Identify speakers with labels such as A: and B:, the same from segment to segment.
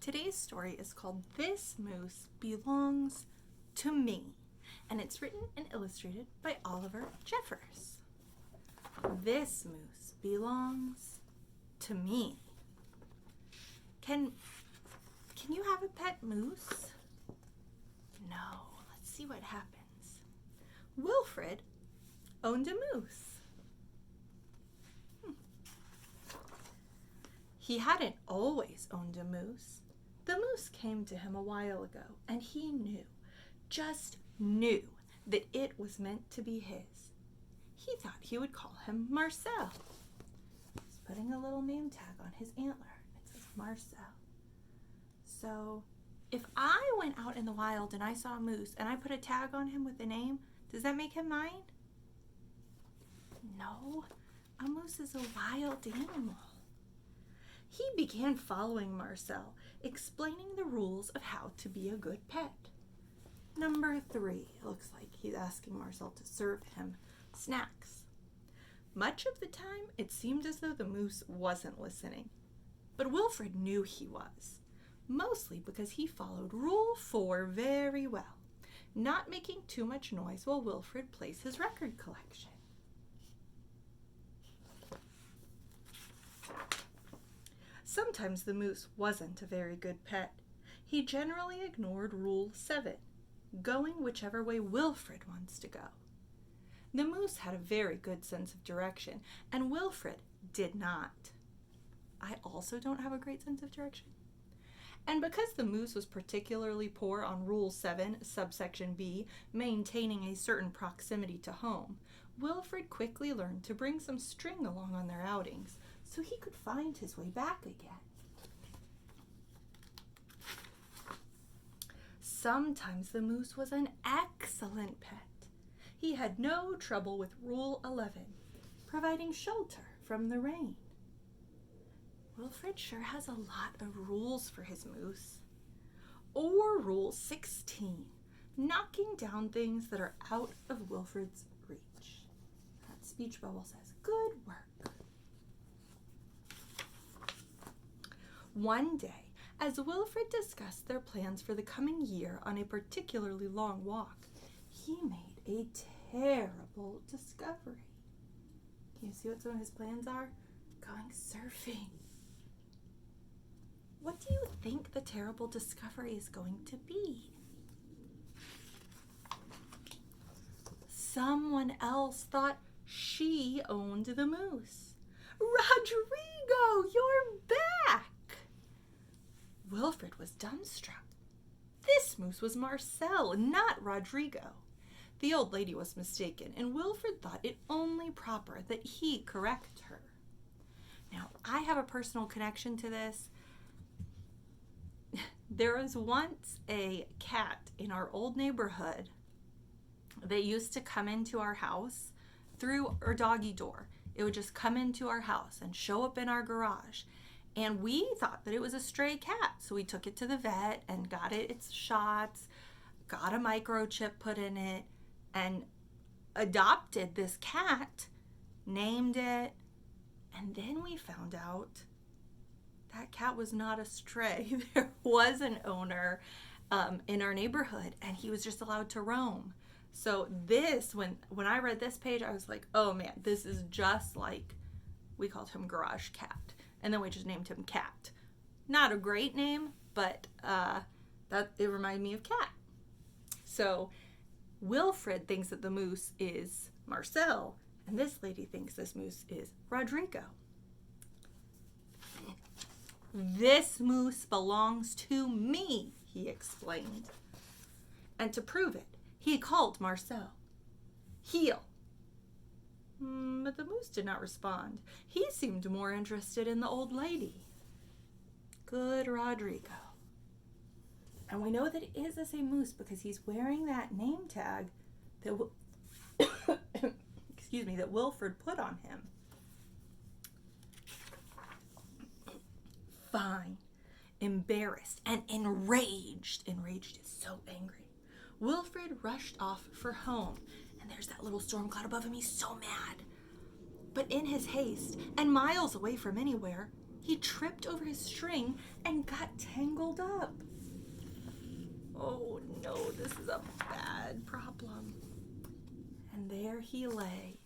A: Today's story is called This Moose Belongs to Me, and it's written and illustrated by Oliver Jeffers. This moose belongs to me. Can you have a pet moose? No. Let's see what happens. Wilfred owned a moose. He hadn't always owned a moose. The moose came to him a while ago, and he just knew that it was meant to be his. He thought he would call him Marcel. He's putting a little name tag on his antler. It says Marcel. So if I went out in the wild and I saw a moose and I put a tag on him with a name, does that make him mine? No, a moose is a wild animal. He began following Marcel, explaining the rules of how to be a good pet. Number 3, it looks like he's asking Marcel to serve him snacks. Much of the time, it seemed as though the moose wasn't listening, but Wilfred knew he was, mostly because he followed Rule 4 very well, not making too much noise while Wilfred plays his record collection. Sometimes the moose wasn't a very good pet. He generally ignored Rule 7, going whichever way Wilfred wants to go. The moose had a very good sense of direction, and Wilfred did not. I also don't have a great sense of direction. And because the moose was particularly poor on Rule 7, subsection B, maintaining a certain proximity to home, Wilfred quickly learned to bring some string along on their outings, so he could find his way back again. Sometimes the moose was an excellent pet. He had no trouble with Rule 11, providing shelter from the rain. Wilfred sure has a lot of rules for his moose. Or Rule 16, knocking down things that are out of Wilfred's reach. That speech bubble says, good work. One day, as Wilfred discussed their plans for the coming year on a particularly long walk, he made a terrible discovery. Can you see what some of his plans are? Going surfing. What do you think the terrible discovery is going to be? Someone else thought she owned the moose. Rodrigo, you're back! Wilfred was dumbstruck. This moose was Marcel, not Rodrigo. The old lady was mistaken, and Wilfred thought it only proper that he correct her. Now, I have a personal connection to this. There was once a cat in our old neighborhood that used to come into our house through our doggy door. It would just come into our house and show up in our garage. And we thought that it was a stray cat. So we took it to the vet and got it its shots, got a microchip put in it, and adopted this cat, named it, and then we found out that cat was not a stray. There was an owner in our neighborhood, and he was just allowed to roam. So this, when I read this page, I was like, oh man, this is just like, we called him Garage Cat. And then we just named him Cat. Not a great name, but that it reminded me of Cat. So Wilfred thinks that the moose is Marcel, and this lady thinks this moose is Rodrigo. This moose belongs to me, he explained. And to prove it, he called Marcel. Heel. But the moose did not respond. He seemed more interested in the old lady. Good Rodrigo. And we know that it is the same moose because he's wearing that name tag that that Wilfred put on him. Fine. Embarrassed and enraged. Enraged is so angry. Wilfred rushed off for home. And there's that little storm cloud above him. He's so mad. But in his haste, and miles away from anywhere, he tripped over his string and got tangled up. Oh no, this is a bad problem. And there he lay.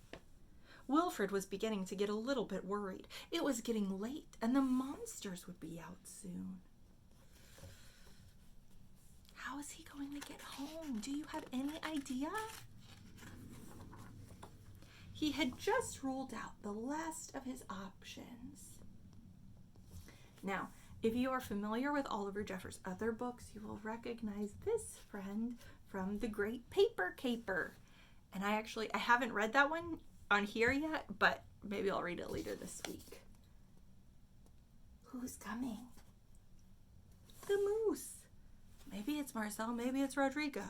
A: Wilfred was beginning to get a little bit worried. It was getting late, and the monsters would be out soon. How is he going to get home? Do you have any idea? He had just ruled out the last of his options. Now, if you are familiar with Oliver Jeffers' other books, you will recognize this friend from The Great Paper Caper. And I haven't read that one on here yet, but maybe I'll read it later this week. Who's coming? The moose. Maybe it's Marcel, maybe it's Rodrigo.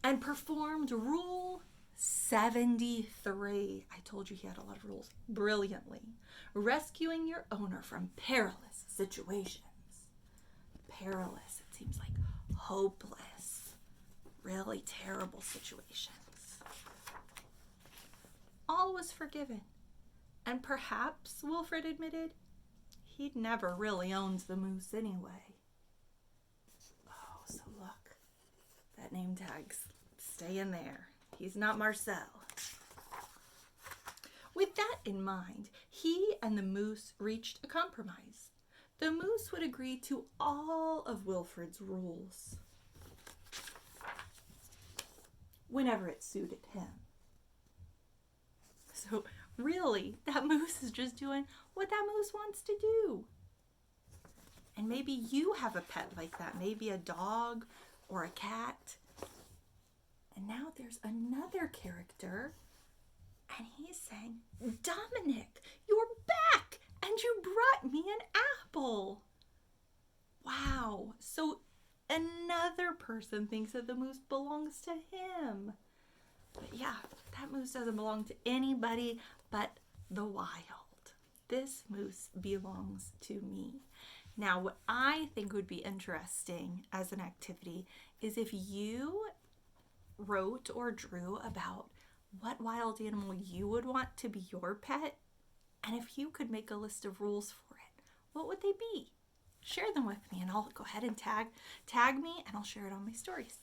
A: And performed Rule 73. I told you he had a lot of rules. Brilliantly. Rescuing your owner from perilous situations. Perilous, it seems like hopeless, really terrible situations. All was forgiven. And perhaps, Wilfred admitted, he'd never really owned the moose anyway. Oh, so look, that name tag's staying there. He's not Marcel. With that in mind, he and the moose reached a compromise. The moose would agree to all of Wilfred's rules whenever it suited him. So really, that moose is just doing what that moose wants to do. And maybe you have a pet like that, maybe a dog or a cat. And now there's another character, and he's saying, Dominic, you're back, and you brought me an apple. Wow, so another person thinks that the moose belongs to him. But yeah, that moose doesn't belong to anybody but the wild. This moose belongs to me. Now, what I think would be interesting as an activity is if you wrote or drew about what wild animal you would want to be your pet, and if you could make a list of rules for it, what would they be? Share them with me, and I'll go ahead and tag me, and I'll share it on my stories.